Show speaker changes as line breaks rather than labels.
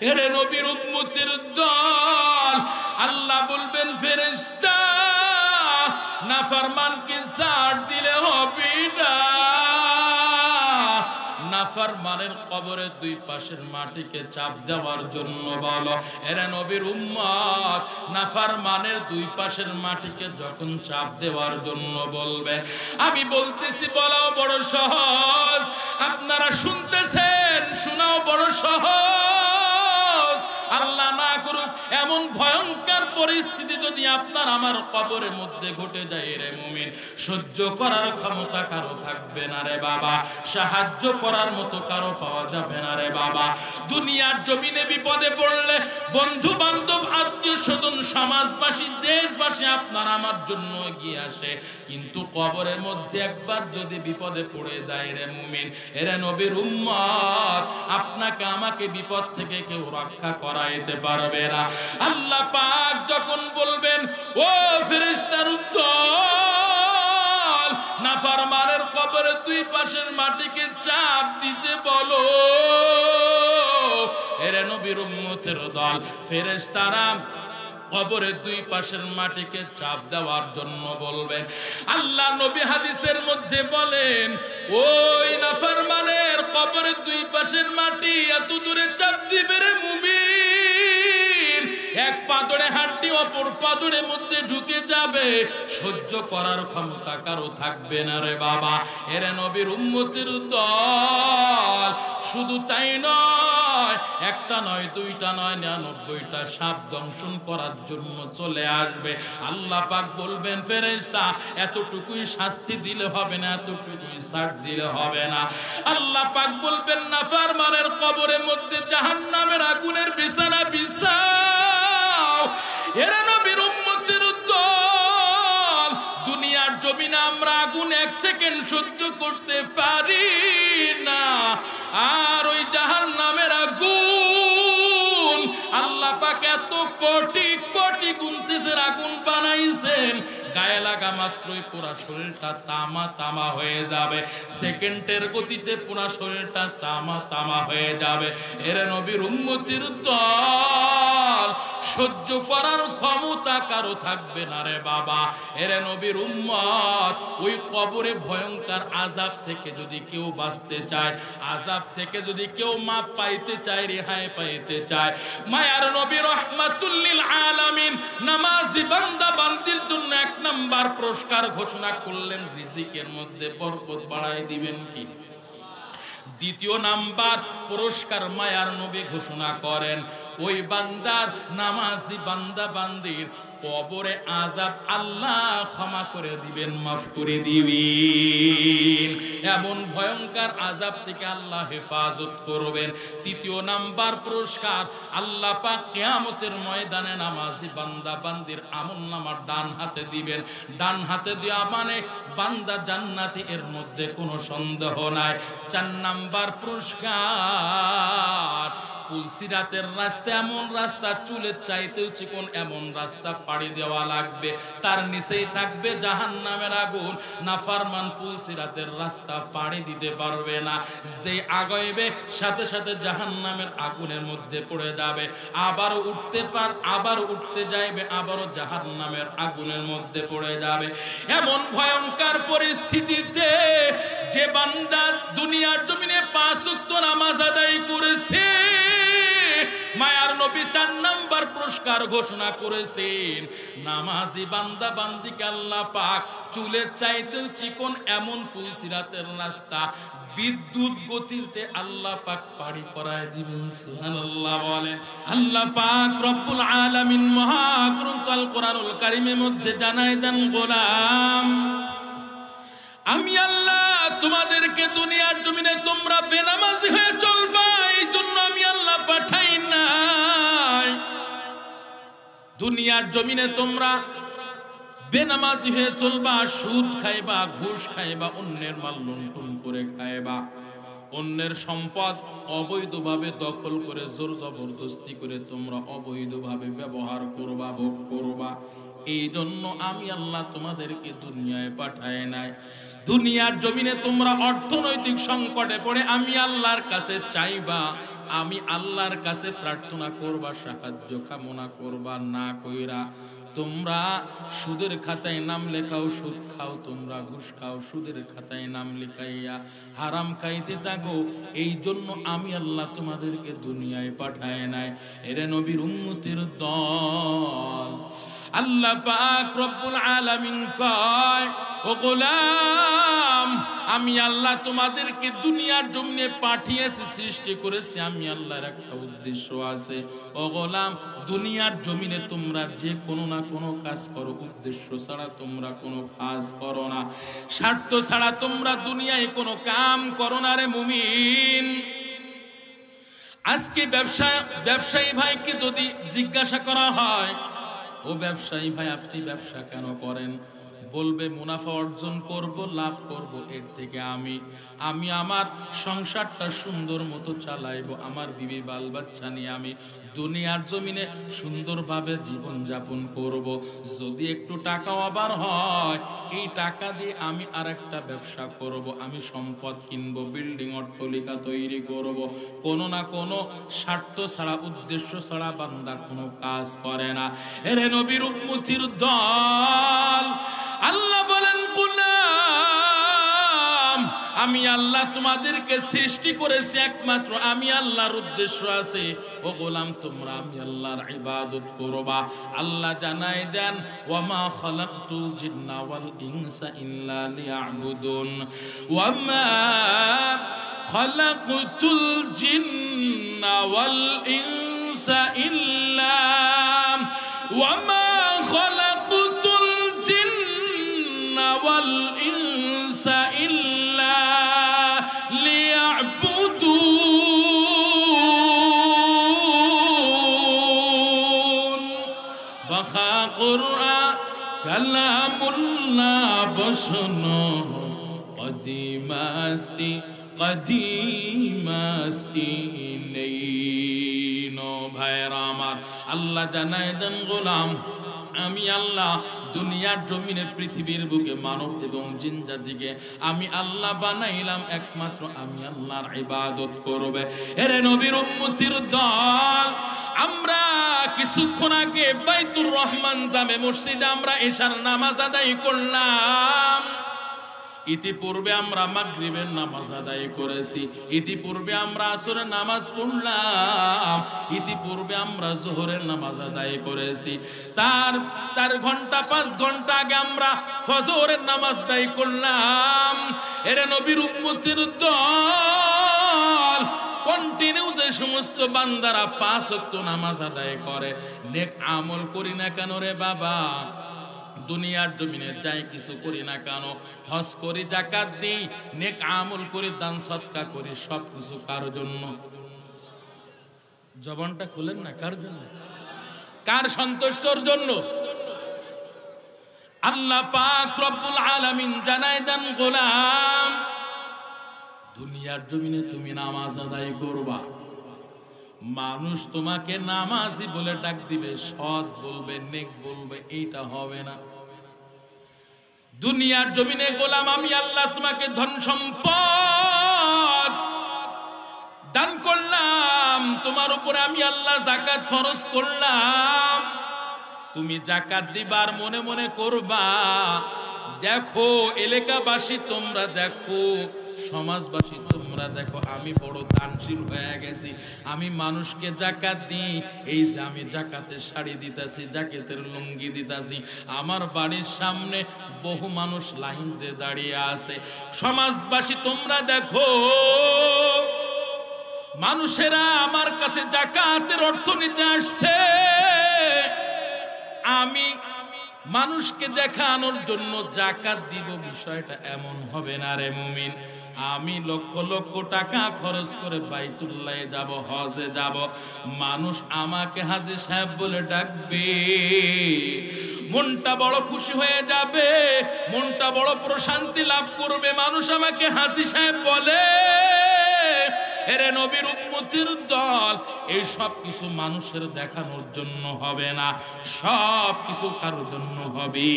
এরে নবীর উম্মতের দল, আল্লাহ বলবেন ফেরেশতা নাফরমানকে ছাড় দিলে হবে না। নাফরমানের কবরের দুই পাশের মাটিকে চাপ দেওয়ার জন্য বলো। এরে নবীর উম্মত, নাফরমানের দুই পাশের মাটিকে যখন চাপ দেওয়ার জন্য বলবে, আমি বলতেছি বলাও বড় সহজ, আপনারা শুনতেছেন শোনাও বড় সহজ। আল্লাহ না করুক এমন ভয়ঙ্কর পরিস্থিতি যদি আপনার আমার কবরের মধ্যে ঘটে যায় রে মুমিন, সহ্য করার ক্ষমতা কারো থাকবে না রে বাবা, সাহায্য করার মতো কারো পাওয়া যাবে না রে বাবা। দুনিয়ার জমিনে বিপদে পড়লে বন্ধু বান্ধব আত্মীয় স্বজন সমাজবাসী দেশবাসী আপনার আমার জন্য এগিয়ে আসে, কিন্তু কবরের মধ্যে একবার যদি বিপদে পড়ে যায় রে মুমিন, এরে নবীর উম্মত, আপনাকে আমাকে বিপদ থেকে কেউ রক্ষা করাইতে পারবে না। আল্লাহ পাক যখন বলবেন ও ফেরেশতার দল, নাফরমানের কবরের দুই পাশের মাটিকে চাপ দিতে বলো। এরে নবীর উম্মতের দল, ফেরেশতারা কবরের দুই পাশের মাটিকে চাপ দেওয়ার জন্য বলবেন। আল্লাহ নবী হাদিসের মধ্যে বলেন, ওই নাফরমানের কবরের দুই পাশের মাটি এত দূরে চাপ দিবে রে মুমিন, এক পাথরে হাড্ডি অপর পাথরের মধ্যে ঢুকে যাবে, সহ্য করার ক্ষমতা কারো থাকবে না রে বাবা। এরে নবীর উম্মতের দল, শুধু তাই নয়, একটা নয় দুইটা নয় 99টা সাপ দংশন করার জন্য চলে আসবে। আল্লাহ পাক বলবেন ফেরেশতা এতটুকুই শাস্তি দিলে হবে না, এতটুকুই ছাড় দিলে হবে না। আল্লাহ পাক বলবেন নাফরমানের কবরের মধ্যে জাহান্নামের আগুনের বিছানা বিছাও। এরা নবীর উম্মতের দল, দুনিয়ার জমিনে আমরা আগুন এক সেকেন্ড সহ্য করতে পারি না, আর ওই জাহান্নামের আগুন আল্লাহ পাক এত কোটি কোটি গুণতেছেন আগুন বানাইছেন, গায়ে লাগা মাত্রই পুরা শরীরটা তামা তামা হয়ে যাবে, সেকেন্ডের গতিতে পুরা শরীরটা তামা তামা হয়ে যাবে। এর নবীর উম্মতের দল, সহ্য করার ক্ষমতা কারো থাকবে না রে বাবা। এর নবীর উম্মত, ওই কবরে ভয়ঙ্কর আযাব থেকে যদি কেউ বাঁচতে চায়, আযাব থেকে যদি কেউ মাপ পাইতে চায়, রেহাই পাইতে চায়, মায়ার নবী রাহমাতুল লিল আলামিন নামাজি বান্দা বান্দির জন্য এক নাম্বার পুরস্কার ঘোষণা করলেন, রিজিকের মধ্যে বরকত বাড়াই দিবেন কি। দ্বিতীয় নাম্বার পুরস্কার মায়ার নবী ঘোষণা করেন, ওই বান্দার নামাজি বান্দা বান্দির কবরে আযাব আল্লাহ ক্ষমা করে দিবেন, মাফ করে দিবেন, এমন ভয়ঙ্কর আযাব থেকে আল্লাহ হেফাজত করবেন। তৃতীয় নাম্বার পুরস্কার, আল্লাহ পাক কিয়ামতের ময়দানে নামাজি বান্দা বান্দির আমলনামার ডান হাতে দিবেন, ডান হাতে দেওয়া মানে বান্দা জান্নাতি, এর মধ্যে কোনো সন্দেহ নাই। 4 নাম্বার পুরস্কার, পুলসিরাতের রাস্তা, এমন রাস্তা চুলের চাইতেও চিকন, এমন রাস্তা পাড়ি দেওয়া লাগবে, তার নিচেই থাকবে জাহান্নামের আগুন। নাফরমান পুলসিরাতের রাস্তা পাড়ি দিতে পারবে না, যে আগাইবে সাথে সাথে জাহান্নামের আগুনের মধ্যে পড়ে যাবে, আবার উঠতে যাইবে, আবারও জাহান্নামের আগুনের মধ্যে পড়ে যাবে। এমন ভয়ঙ্কর পরিস্থিতিতে যে বান্দা দুনিয়ার জমিনে 5 ওয়াক্ত নামাজ আদায় করেছে, মায়ার নবী 4 নাম্বার পুরস্কার ঘোষণা করেছেন, নামাজি বান্দা বান্দিকে আল্লাহ পাক চুলের চাইতেও চিকন এমন পুলসিরাতের রাস্তা বিদ্যুৎ গতিতে আল্লাহ পাক পাড়ি করায় দিবেন। সুবহানাল্লাহ বলে। আল্লাহ পাক রব্বুল আলামিন মহাগ্রন্থ আল কোরআনুল কারীমের মধ্যে জানায় দেন, গোলাম আমি আল্লাহ তোমাদেরকে দুনিয়ার জমিনে তোমরা বেনামাজি হয়ে চলবা, এই জন্য আমি আল্লাহ পাঠাই নাই। দুনিয়ার জমিনে তোমরা বেনামাজি হয়ে চলবা, সুদ খাইবা, ঘুষ খাইবা, অন্যের মাল লুণ্ঠন করে খাইবা, অন্যের সম্পদ অবৈধভাবে দখল করে জোর জবরদস্তি করে তোমরা অবৈধভাবে ব্যবহার করবা, ভোগ করবা। এই জন্য আমি আল্লাহ তোমাদেরকে দুনিয়ায় পাঠায় নাই। দুনিয়ার জমিনে তোমরা অর্থনৈতিক সংকটে পড়ে আমি আল্লাহর কাছে চাইবা, আমি আল্লাহর কাছে প্রার্থনা করবা, সাহায্য কামনা করবা না কইরা তোমরা সুদের খাতায় নাম লেখাও, সুদ খাও, তোমরা ঘুষ খাও, সুদের খাতায় নাম লিখাইয়া হারাম খাইতে থাকো। এই জন্য আমি আল্লাহ তোমাদেরকে দুনিয়ায় পাঠায় নাই। এরে নবীর উম্মতের দল, আল্লাহ পাক রব্বুল আলামিন কয়, ও গোলাম আমি আল্লাহ তোমাদেরকে দুনিয়ার জমিনে পাঠিয়েছি, সৃষ্টি করেছি, আমি আল্লাহর একটা উদ্দেশ্য আছে। ও গোলাম দুনিয়ার জমিনে তোমরা যে কোনো না কোনো কাজ করো, উদ্দেশ্য ছাড়া তোমরা কোনো কাজ করো না, স্বার্থ ছাড়া তোমরা দুনিয়ায় কোনো কাম করো না রে মুমিন। আজকে ব্যবসায়ী ভাইকে যদি জিজ্ঞাসা করা হয়, ও ব্যবসায়ী ভাই আপনি ব্যবসা কেন করেন? বলবে মুনাফা অর্জন করব, লাভ করব, এর থেকে আমি আমার সংসারটা সুন্দর মতো চালাইব, আমার বিবি বাল বাচ্চা নিয়ে আমি দুনিয়ার জমিনে সুন্দরভাবে জীবন যাপন করব। যদি একটু টাকাও আবার হয়, এই টাকা দিয়ে আমি আরেকটা ব্যবসা করব, আমি সম্পদ কিনবো, বিল্ডিং অট্টালিকা তৈরি করব। কোনো না কোনো স্বার্থ ছাড়া, উদ্দেশ্য ছাড়া বান্দা কোনো কাজ করে না। এরে নবীর উম্মতির দল, আল্লাহ বলেন গোলাম আমি আল্লাহ তোমাদেরকে সৃষ্টি করেছি, একমাত্র আমি আল্লাহর উদ্দেশ্য আছে। ও গোলাম তোমরা আমি আল্লাহর ইবাদত করবা। আল্লাহ জানাই দেন, ওয়ামা খালাকতুল জিন্না ওয়াল ইনসা ইল্লা লিয়াবুদুন, ওয়ামা খালাকতুল জিন্না ওয়াল ইনসা ইল্লা ওয়ামা খালাকতুল জিন্না ওয়াল ইনসা ইল্লা লিয়াবুদুন। বাখা কুরআন কালামুল্লাহ বসনো, কদিমাস্তি কদিমাস্তি নেই। নো ভাইরা আমার, আল্লাহ জানায় দেন গোলাম আমি আল্লাহ দুনিয়ার জমিনে পৃথিবীর বুকে মানব এবং জিন জাতিকে আমি আল্লাহ বানাইলাম, একমাত্র আমি আল্লাহর ইবাদত করবে। এরে নবীর উম্মতির দল, আমরা কিছুক্ষণ আগে বাইতুর রহমান জামে মসজিদে আমরা এশার নামাজ আদায় করলাম। ইতিপূর্বে আমরা মাগরিবের নামাজ আদায় করেছি, ইতিপূর্বে আমরা আসরের নামাজ পড়লাম, ইতিপূর্বে আমরা যোহরের নামাজ আদায় করেছি। তার 4 ঘন্টা 5 ঘন্টা আগে আমরা ফজরের নামাজ আদায় করলাম। এর নবীর উম্মতের দল, কন্টিনিউ যে সমস্ত বান্দারা 5 ওয়াক্ত নামাজ আদায় করে, নেক আমল করি না কেন রে বাবা? দুনিয়ার জমিনে যাই কিছু করি না কেন, হজ করি, যাকাত দিই, নেক আমল করি, দান সদকা করি, সব কিছু কার জন্য? জবানটা খুলেন না, কার জন্য? কার সন্তুষ্টর জন্য? আল্লাহ পাক রব্বুল আলামিন জানায় দেন গোলাম দুনিয়ার জমিনে তুমি নামাজ আদায় করবা, মানুষ তোমাকে নামাজি বলে ডাক দিবে, সৎ বলবে, নেক বলবে, এইটা হবে না। দুনিয়ার জমিনে গোলাম আমি আল্লাহ তোমাকে ধন সম্পদ দান করলাম, তোমার উপরে আমি আল্লাহ যাকাত ফরজ করলাম, তুমি যাকাত দিবার মনে মনে করবা। দেখো এলাকাবাসী তোমরা দেখো, সমাজবাসী তোমরা দেখো, আমি বড় দানশীল হয়ে গেছি, আমি মানুষকে যাকাত দিই, এই যে আমি যাকাতের শাড়ি দিতাছি, যাকাতের লুঙ্গি দিতাছি, আমার বাড়ির সামনে বহু মানুষ লাইন দিয়ে দাঁড়িয়ে আছে। সমাজবাসী তোমরা দেখো, মানুষেরা আমার কাছে যাকাতের অর্থ নিতে আসছে, আমি মানুষকে দেখানোর জন্য যাকাত দিব, বিষয়টা এমন হবে না রে মুমিন। আমি লক্ষ লক্ষ টাকা খরচ করে বাইতুল্লাহে যাব, হজে যাব, মানুষ আমাকে হাজী সাহেব বলে ডাকবে, মনটা বড় খুশি হয়ে যাবে, মনটা বড় প্রশান্তি লাভ করবে, মানুষ আমাকে হাজী সাহেব বলে। এরে নবীর উম্মতের দল, এই সব কিছু মানুষের দেখানোর জন্য হবে না, সব কিছু কারোর জন্য হবে।